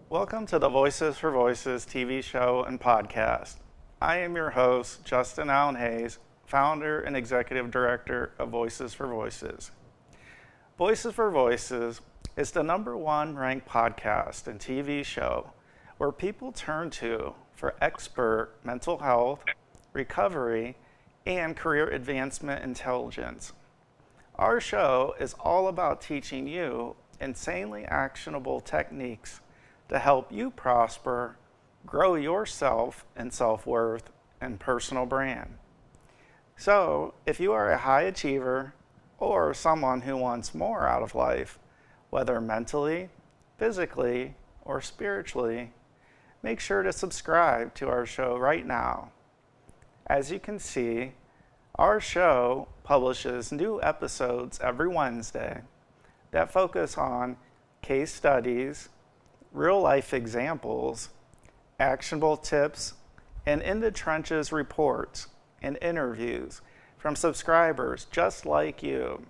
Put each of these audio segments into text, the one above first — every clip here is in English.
Welcome to the Voices for Voices TV show and podcast. I am your host, Justin Allen Hayes, founder and executive director of Voices for Voices. Voices for Voices is the #1 ranked podcast and TV show where people turn to for expert mental health, recovery, and career advancement intelligence. Our show is all about teaching you insanely actionable techniques to help you prosper, grow yourself and self-worth, and personal brand. So, if you are a high achiever or someone who wants more out of life, whether mentally, physically, or spiritually, make sure to subscribe to our show right now. As you can see, our show publishes new episodes every Wednesday that focus on case studies, real-life examples, actionable tips, and in-the-trenches reports and interviews from subscribers just like you.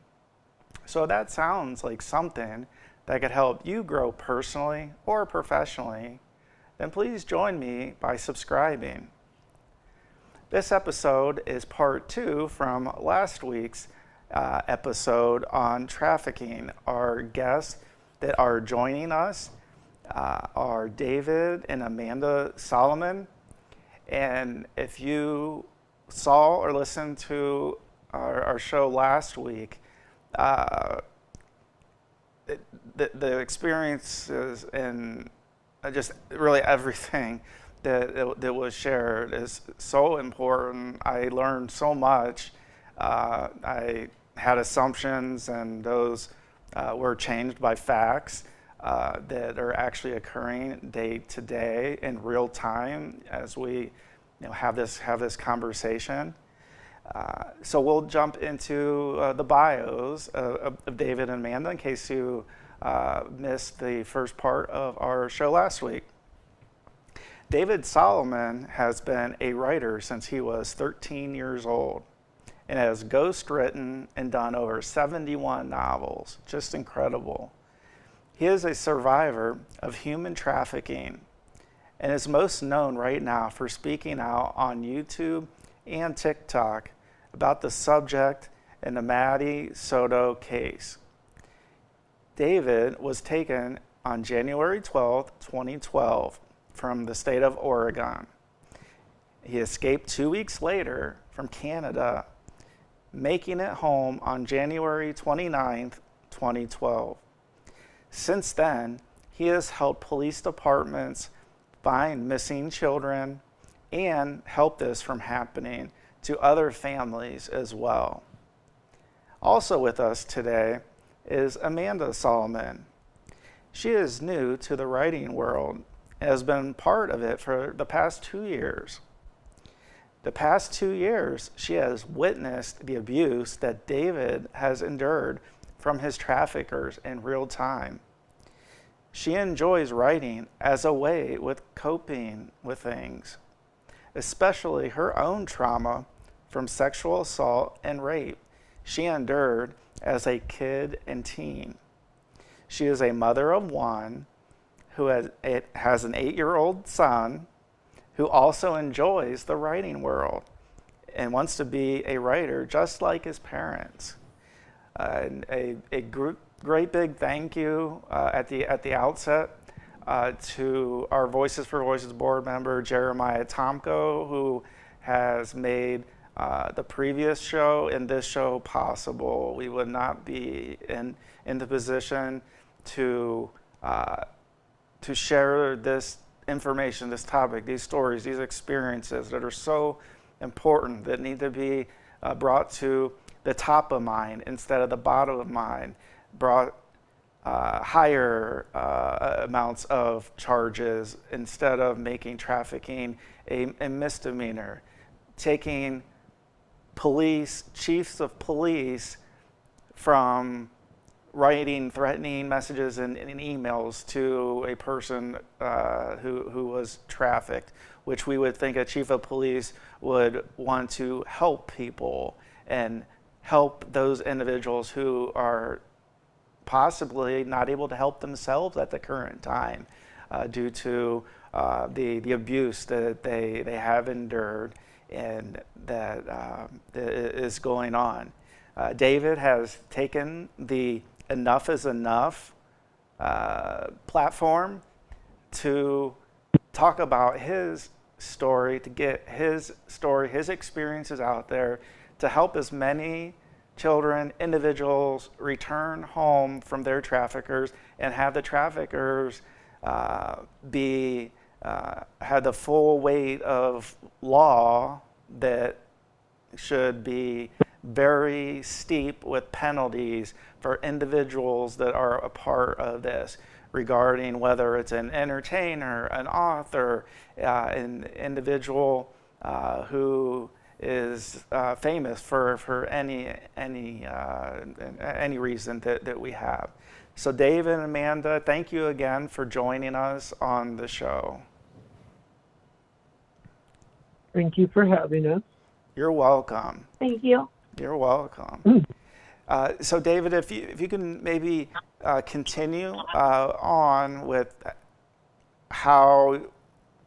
So that sounds like something that could help you grow personally or professionally, then please join me by subscribing. This episode is part 2 from last week's episode on trafficking. Our guests that are joining us are David and Amanda Solomon. And if you saw or listened to our show last week, the experiences and just really everything that was shared is so important. I learned so much. I had assumptions, and those were changed by facts that are actually occurring day to day in real time as we have this conversation. So we'll jump into the bios of David and Amanda in case you missed the first part of our show last week. David Solomon has been a writer since he was 13 years old and has ghostwritten and done over 71 novels. Just incredible. He is a survivor of human trafficking and is most known right now for speaking out on YouTube and TikTok about the subject in the Maddie Soto case. David was taken on January 12, 2012 from the state of Oregon. He escaped 2 weeks later from Canada, making it home on January 29, 2012. Since then, he has helped police departments find missing children and help this from happening to other families as well. Also with us today is Amanda Solomon. She is new to the writing world and has been part of it for the past 2 years. The past 2 years, she has witnessed the abuse that David has endured from his traffickers in real time. She enjoys writing as a way with coping with things, especially her own trauma from sexual assault and rape she endured as a kid and teen. She is a mother of one who has an 8-year-old son who also enjoys the writing world and wants to be a writer just like his parents. A great big thank you at the outset to our Voices for Voices board member, Jeremiah Tomko, who has made the previous show and this show possible. We would not be in the position to share this information, this topic, these stories, these experiences that are so important, that need to be brought to the top of mind instead of the bottom of mind, brought higher amounts of charges instead of making trafficking a misdemeanor, taking chiefs of police from writing threatening messages and emails to a person who was trafficked, which we would think a chief of police would want to help people and help those individuals who are possibly not able to help themselves at the current time. due to the abuse that they have endured and that is going on. David has taken the Enough is Enough platform to talk about his story, to get his story, his experiences out there, to help as many children, individuals return home from their traffickers and have the traffickers have the full weight of law that should be very steep with penalties for individuals that are a part of this, regarding whether it's an entertainer, an author, an individual who is famous for any reason that we have. So Dave and Amanda, thank you again for joining us on the show. Thank you for having us. You're welcome. Thank you. You're welcome. So David, if you can maybe continue on with how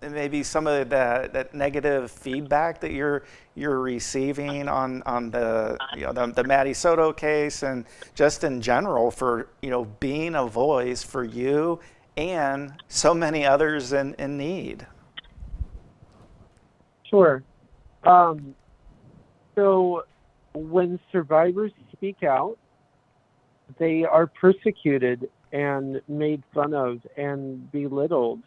maybe some of that negative feedback that you're receiving on the Maddie Soto case, and just in general for being a voice for you and so many others in need. Sure. So when survivors speak out, they are persecuted and made fun of and belittled.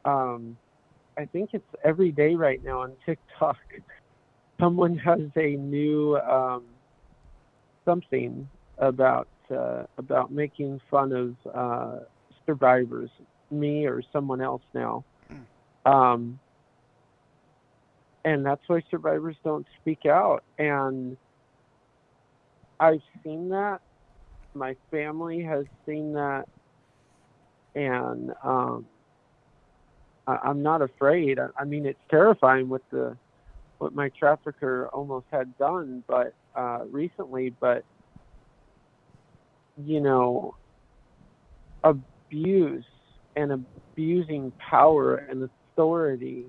I think it's every day right now on TikTok. Someone has a new something about making fun of survivors, me or someone else now. And that's why survivors don't speak out. And I've seen that. My family has seen that. And I'm not afraid. I mean, it's terrifying what my trafficker almost had done, but recently. But abuse and abusing power and authority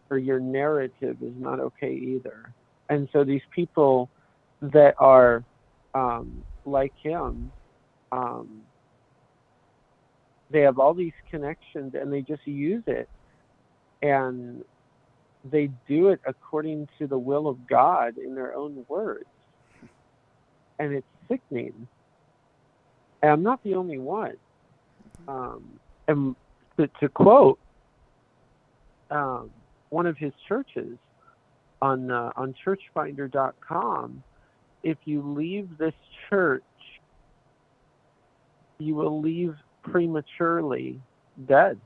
for your narrative is not okay either. And so these people that are like him, they have all these connections and they just use it, and they do it according to the will of God in their own words, and it's sickening. And I'm not the only one. And to quote one of his churches on churchfinder.com, if you leave this church, you will leave prematurely dead.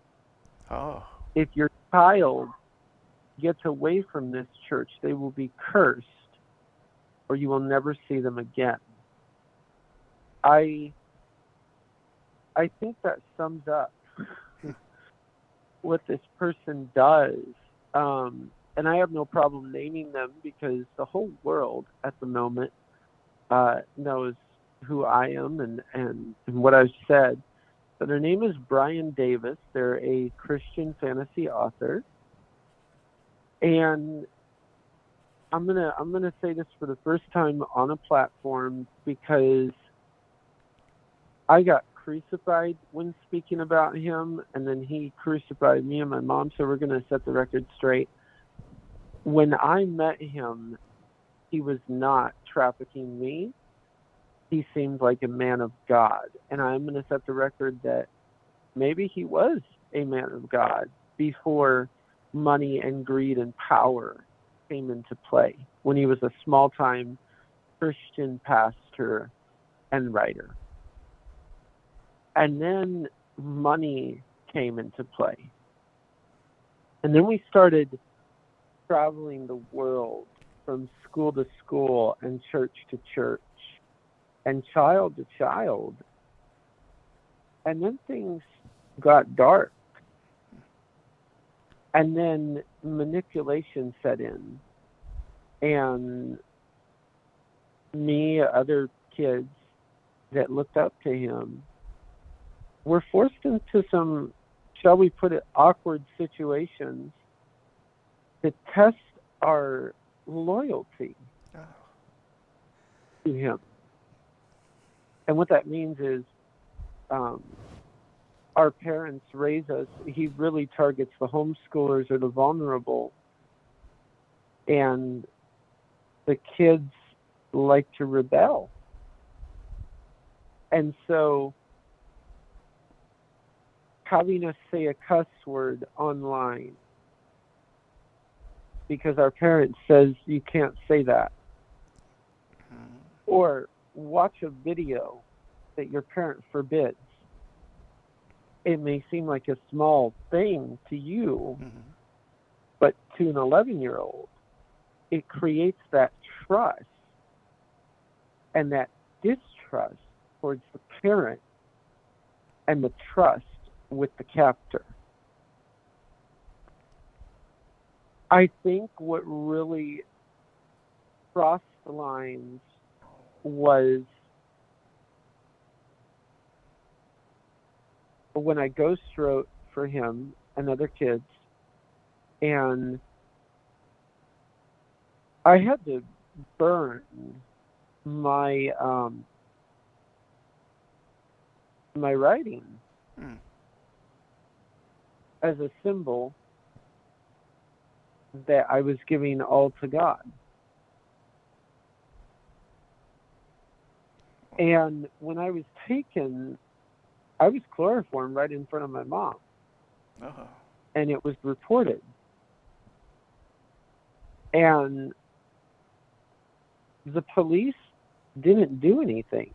Oh. If your child gets away from this church, they will be cursed, or you will never see them again. I think that sums up what this person does. And I have no problem naming them because the whole world at the moment knows who I am and what I've said. So their name is Brian Davis. They're a Christian fantasy author. And I'm gonna say this for the first time on a platform because I got crucified when speaking about him, and then he crucified me and my mom, so we're going to set the record straight. When I met him, he was not trafficking me. He seemed like a man of God, and I'm going to set the record that maybe he was a man of God before money and greed and power came into play, when he was a small-time Christian pastor and writer. And then money came into play. And then we started traveling the world from school to school and church to church and child to child. And then things got dark. And then manipulation set in. And me, other kids that looked up to him, were forced into some shall we put it, awkward situations to test our loyalty Oh. to him. And what that means is our parents raise us. He really targets the homeschoolers or the vulnerable. And the kids like to rebel. And so having us say a cuss word online because our parent says you can't say that, or watch a video that your parent forbids. It may seem like a small thing to you, but to an 11-year-old, it creates that trust and that distrust towards the parent and the trust with the captor. I think what really crossed the lines was when I ghost wrote for him and other kids, and I had to burn my my writing as a symbol that I was giving all to God. And when I was taken, I was chloroformed right in front of my mom. Oh. And it was reported. And the police didn't do anything.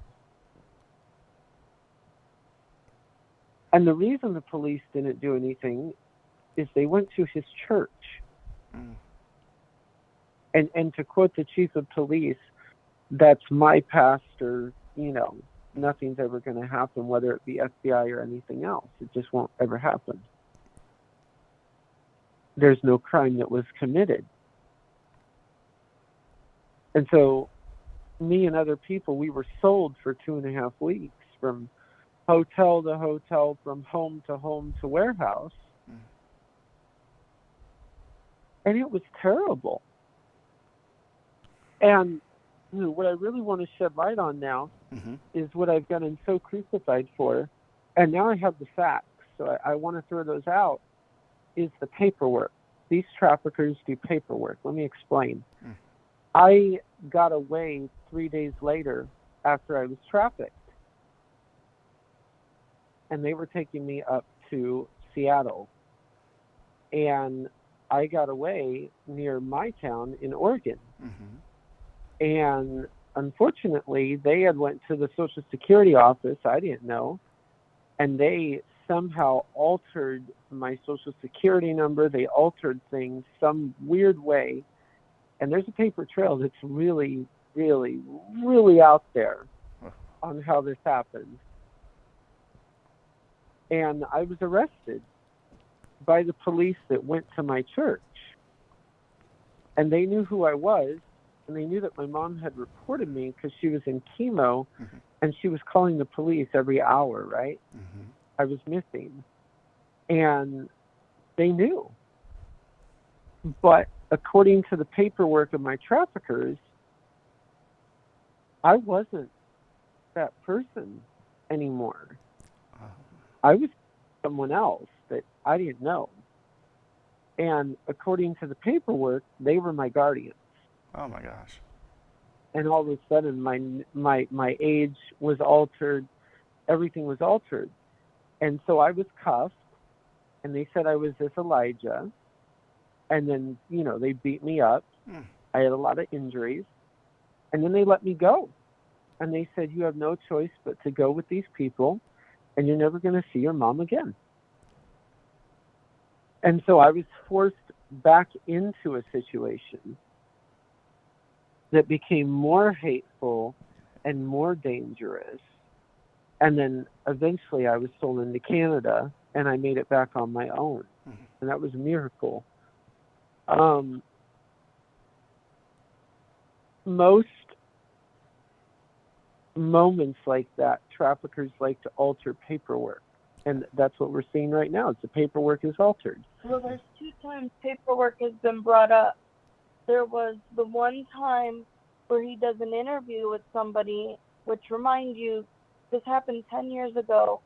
And the reason the police didn't do anything is they went to his church. And to quote the chief of police, that's my pastor, you know, nothing's ever going to happen, whether it be FBI or anything else. It just won't ever happen. There's no crime that was committed. And so me and other people, we were sold for 2.5 weeks from hotel to hotel, from home to warehouse. And it was terrible. And you know, what I really want to shed light on now is what I've gotten so crucified for. And now I have the facts, so I want to throw those out, is the paperwork. These traffickers do paperwork. Let me explain. I got away 3 days later after I was trafficked. And they were taking me up to Seattle. And I got away near my town in Oregon. And unfortunately, they had went to the Social Security office. I didn't know. And they somehow altered my Social Security number. They altered things some weird way. And there's a paper trail that's really, really, really out there on how this happened. And I was arrested by the police that went to my church. And they knew who I was, and they knew that my mom had reported me because she was in chemo, and she was calling the police every hour, right? I was missing. And they knew. But according to the paperwork of my traffickers, I wasn't that person anymore. I was someone else that I didn't know. And according to the paperwork, they were my guardians. Oh my gosh. And all of a sudden my age was altered, everything was altered. And so I was cuffed, and they said I was this Elijah. And then, you know, they beat me up. I had a lot of injuries. And then they let me go. And they said, you have no choice but to go with these people, and you're never going to see your mom again. And so I was forced back into a situation that became more hateful and more dangerous. And then eventually I was sold into Canada, and I made it back on my own. And that was a miracle. Most moments like that, traffickers like to alter paperwork. And that's what we're seeing right now. The paperwork is altered. Well, there's 2 times paperwork has been brought up. There was the one time where he does an interview with somebody, which, remind you, this happened 10 years ago,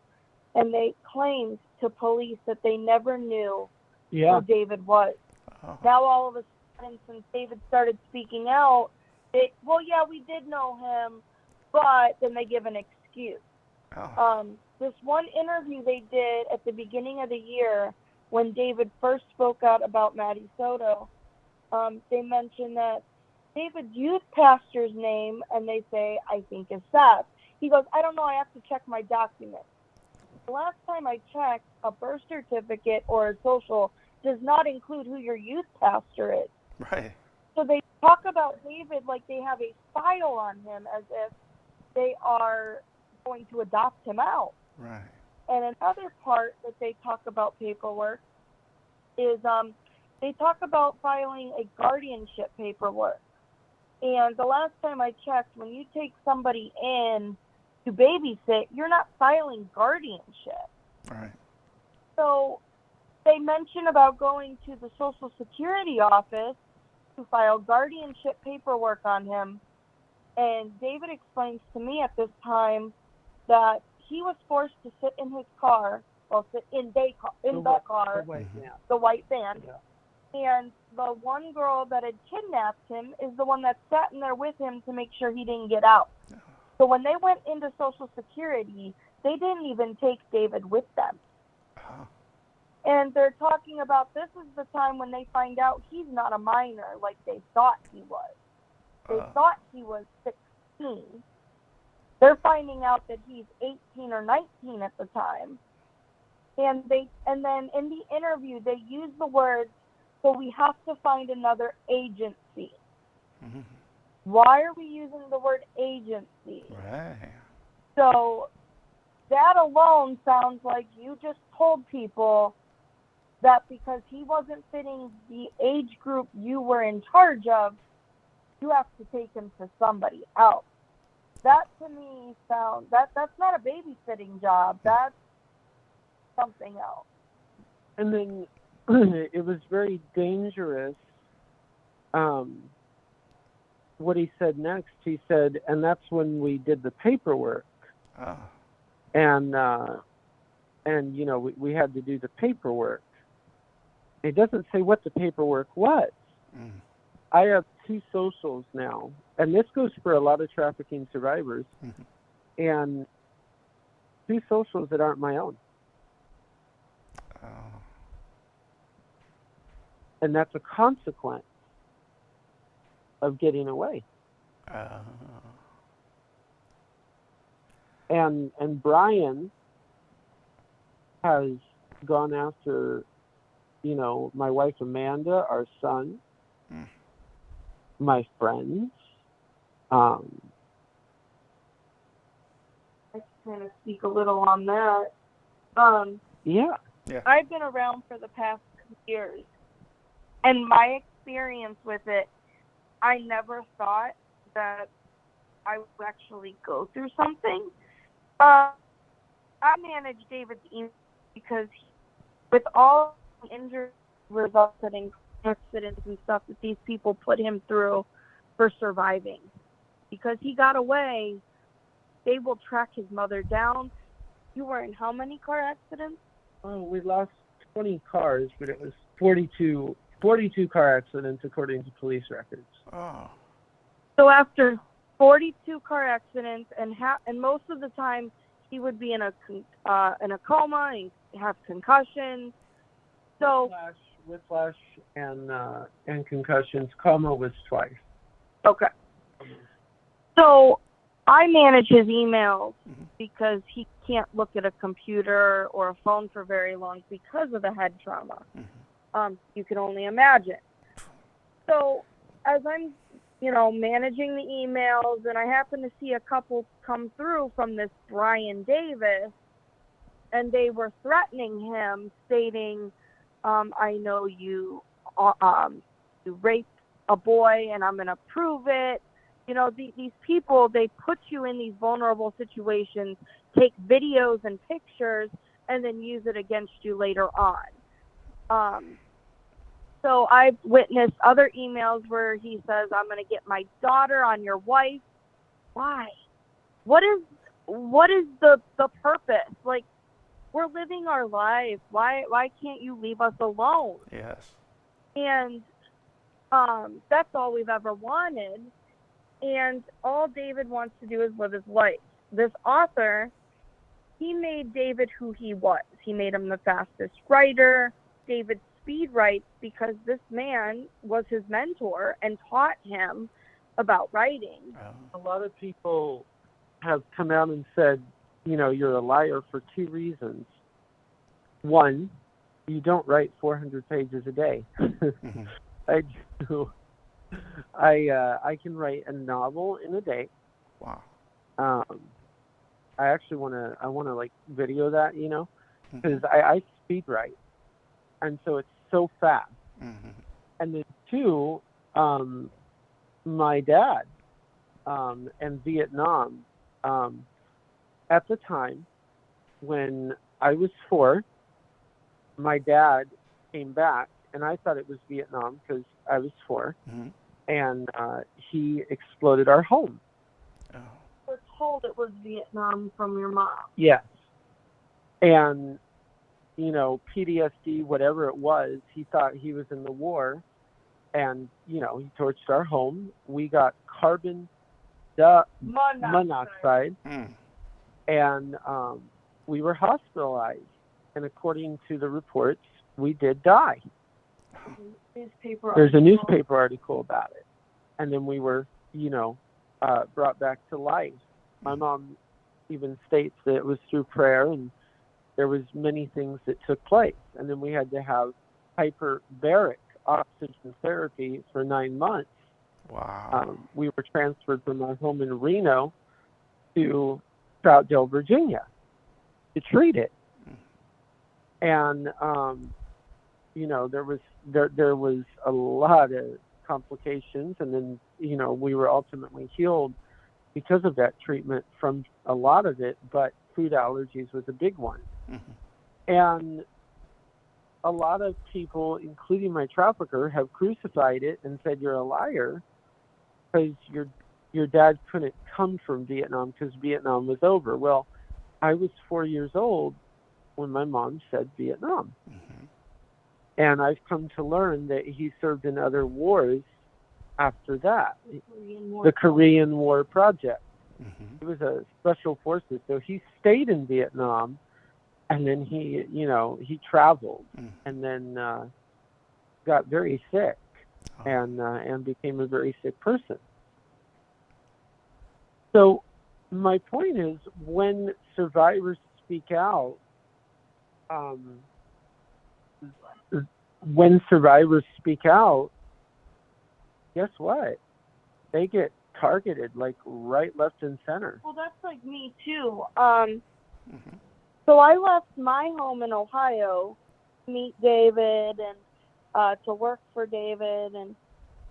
and they claimed to police that they never knew who David was. Oh. Now, all of a sudden, since David started speaking out, we did know him, but then they give an excuse. Oh. This one interview they did at the beginning of the year, when David first spoke out about Maddie Soto, they mentioned that David's youth pastor's name, and they say, I think is Seth. He goes, I don't know, I have to check my documents. The last time I checked, a birth certificate or a social does not include who your youth pastor is. Right. So they talk about David like they have a file on him, as if they are going to adopt him out. Right. And another part that they talk about paperwork is they talk about filing a guardianship paperwork. And the last time I checked, when you take somebody in to babysit, you're not filing guardianship. Right. So they mention about going to the Social Security office to file guardianship paperwork on him. And David explains to me at this time that he was forced to sit in his car, sit in the car, the white van. Yeah. And the one girl that had kidnapped him is the one that sat in there with him to make sure he didn't get out. So when they went into Social Security, they didn't even take David with them. Oh. And they're talking about this is the time when they find out he's not a minor like they thought he was. They thought he was 16. They're finding out that he's 18 or 19 at the time. And then in the interview, they use the words, so we have to find another agency. Mm-hmm. Why are we using the word agency? Right. So that alone sounds like you just told people that because he wasn't fitting the age group you were in charge of, you have to take him to somebody else. That to me sounds, that's not a babysitting job. That's something else. And then it was very dangerous. What he said next, he said, and that's when we did the paperwork. Oh. And you know, we had to do the paperwork. It doesn't say what the paperwork was. Mm. I have 2 socials now, and this goes for a lot of trafficking survivors, and 2 socials that aren't my own. Oh. And that's a consequence of getting away. Oh. And Brian has gone after, you know, my wife Amanda, our son, my friends. I can kind of speak a little on that. Yeah. I've been around for the past 2 years, and my experience with it, I never thought that I would actually go through something. I managed David's email because with all the injuries resulted in accidents and stuff that these people put him through for surviving. Because he got away, they will track his mother down. You were in how many car accidents? Oh, we lost 20 cars, but it was 42 car accidents according to police records. Oh. So after 42 car accidents, and most of the time he would be in a coma and have concussions. So whiplash and concussions. Coma was twice. Okay. So I manage his emails because he can't look at a computer or a phone for very long because of the head trauma. You can only imagine. So as I'm, managing the emails, and I happen to see a couple come through from this Brian Davis, and they were threatening him, stating, I know you raped a boy, and I'm going to prove it. These people, they put you in these vulnerable situations, take videos and pictures and then use it against you later on. So I've witnessed other emails where he says, I'm going to get my daughter on your wife. Why? What is the purpose? Like, we're living our lives. Why can't you leave us alone? Yes. And that's all we've ever wanted. And all David wants to do is live his life. This author, he made David who he was. He made him the fastest writer. David speed writes because this man was his mentor and taught him about writing. A lot of people have come out and said, you know, you're a liar for two reasons. One, you don't write 400 pages a day. Mm-hmm. I do. I can write a novel in a day. Wow. I actually want to like video that, you know, because I speed write, and so it's so fast. Mm-hmm. And then two, my dad, and Vietnam, at the time when I was 4, my dad came back, and I thought it was Vietnam because I was 4, Mm-hmm. and he exploded our home. Oh. We're told it was Vietnam from your mom. Yes. And, you know, PTSD, whatever it was, he thought he was in the war, and, you know, he torched our home. We got carbon monoxide, and we were hospitalized. And according to the reports, we did die. There's a newspaper article about it. And then we were, you know, brought back to life. My mom even states that it was through prayer, and there was many things that took place. And then we had to have hyperbaric oxygen therapy for 9 months. Wow. We were transferred from our home in Reno to Troutdale, Virginia, to treat it. And you know, there was a lot of complications, and then, you know, we were ultimately healed because of that treatment from a lot of it, but food allergies was a big one. Mm-hmm. And a lot of people, including my trafficker, have crucified it and said you're a liar because your dad couldn't come from Vietnam because Vietnam was over. Well, I was 4 years old when my mom said Vietnam. Mm-hmm. And I've come to learn that he served in other wars after that. The Korean War Project. Mm-hmm. He was a special forces, so he stayed in Vietnam, and then he, you know, he traveled, and then got very sick, and became a very sick person. So my point is, when survivors speak out, guess what? They get targeted, like right, left, and center. Well, that's like me too. So I left my home in Ohio to meet David and to work for David, and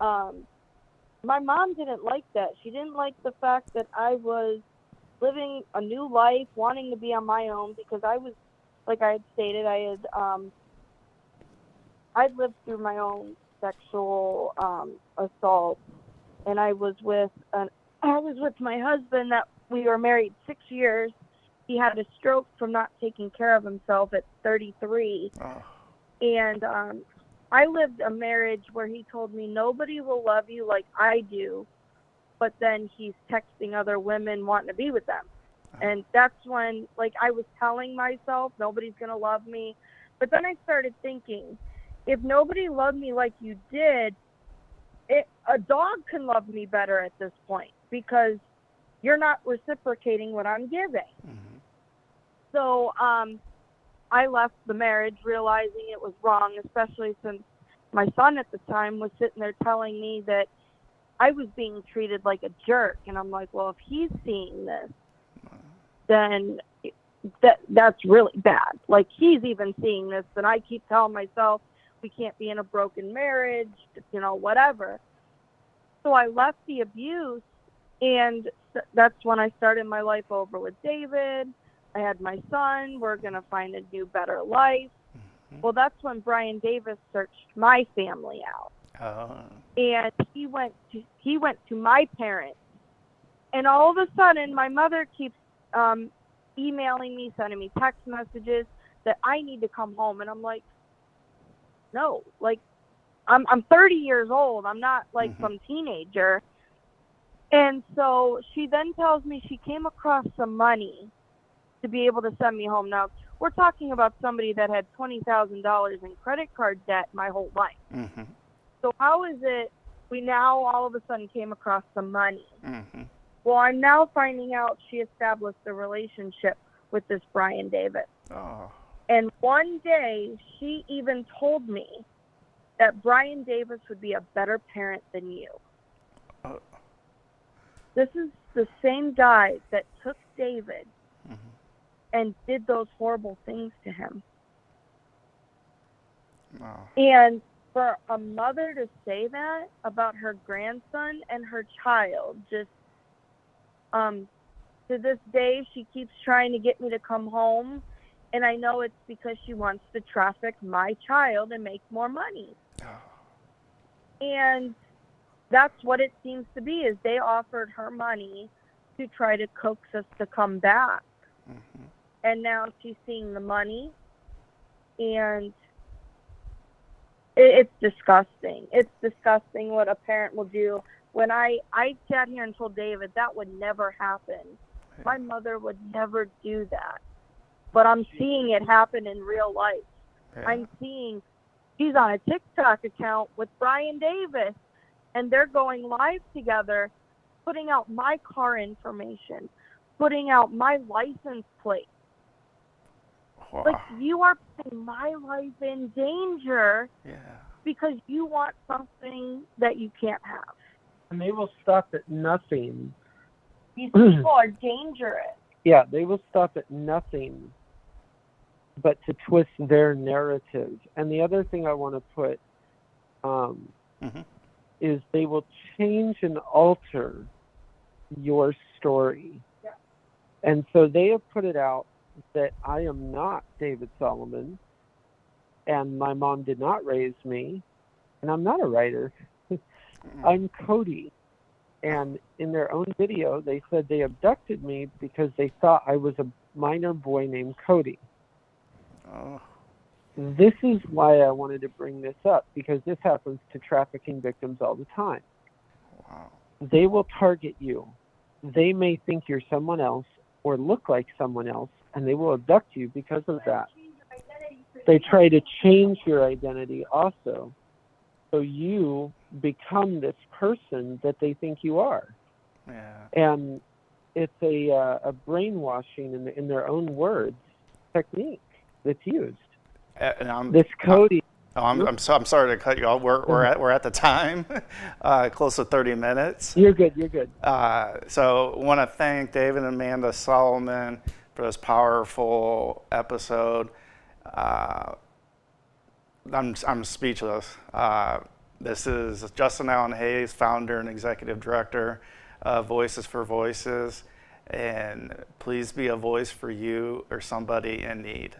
my mom didn't like that. She didn't like the fact that I was living a new life, wanting to be on my own, because I was, like I had stated, I'd lived through my own sexual assault, and I was with my husband that we were married 6 years. He had a stroke from not taking care of himself at 33. Oh. And I lived a marriage where he told me nobody will love you like I do, but then he's texting other women wanting to be with them. Oh. And that's when, like, I was telling myself nobody's going to love me. But then I started thinking, if nobody loved me like you did, a dog can love me better at this point because you're not reciprocating what I'm giving. Mm-hmm. So I left the marriage realizing it was wrong, especially since my son at the time was sitting there telling me that I was being treated like a jerk. And I'm like, well, if he's seeing this, then that's really bad. Like, he's even seeing this, and I keep telling myself we can't be in a broken marriage, you know, whatever. So I left the abuse, and that's when I started my life over with David. I had my son. We're going to find a new, better life. Well, that's when Brian Davis searched my family out. Oh. And he went to my parents. And all of a sudden, my mother keeps emailing me, sending me text messages that I need to come home. And I'm like, no, like, I'm 30 years old. I'm not like some teenager. And so she then tells me she came across some money to be able to send me home. Now, we're talking about somebody that had $20,000 in credit card debt my whole life. Mm-hmm. So how is it we now all of a sudden came across some money? Mm-hmm. Well, I'm now finding out she established a relationship with this Brian Davis. Oh. And one day, she even told me that Brian Davis would be a better parent than you. Oh. This is the same guy that took David and did those horrible things to him. Oh. And for a mother to say that about her grandson and her child, just to this day, she keeps trying to get me to come home. And I know it's because she wants to traffic my child and make more money. Oh. And that's what it seems to be, is they offered her money to try to coax us to come back. Mm-hmm. And now she's seeing the money, and it's disgusting. It's disgusting what a parent will do. When I sat here and told David that would never happen. My mother would never do that. But I'm seeing it happen in real life. Yeah. I'm seeing she's on a TikTok account with Brian Davis, and they're going live together, putting out my car information, putting out my license plate. Wow. Like, you are putting my life in danger because you want something that you can't have. And they will stop at nothing. These people are dangerous. Yeah, they will stop at nothing but to twist their narrative. And the other thing I want to put is they will change and alter your story. Yeah. And so they have put it out that I am not David Solomon, and my mom did not raise me, and I'm not a writer. I'm Cody. And in their own video, they said they abducted me because they thought I was a minor boy named Cody. Oh. This is why I wanted to bring this up, because this happens to trafficking victims all the time. Wow. They will target you. They may think you're someone else or look like someone else, and they will abduct you because of that. They try to change your identity also, so you become this person that they think you are. Yeah. And it's a brainwashing, in their own words, technique that's used. And This Cody. I'm sorry to cut you off. We're at the time, close to 30 minutes. You're good. You're good. So I want to thank David and Amanda Solomon for this powerful episode. I'm speechless. This is Justin Allen Hayes, founder and executive director of Voices for Voices, and please be a voice for you or somebody in need.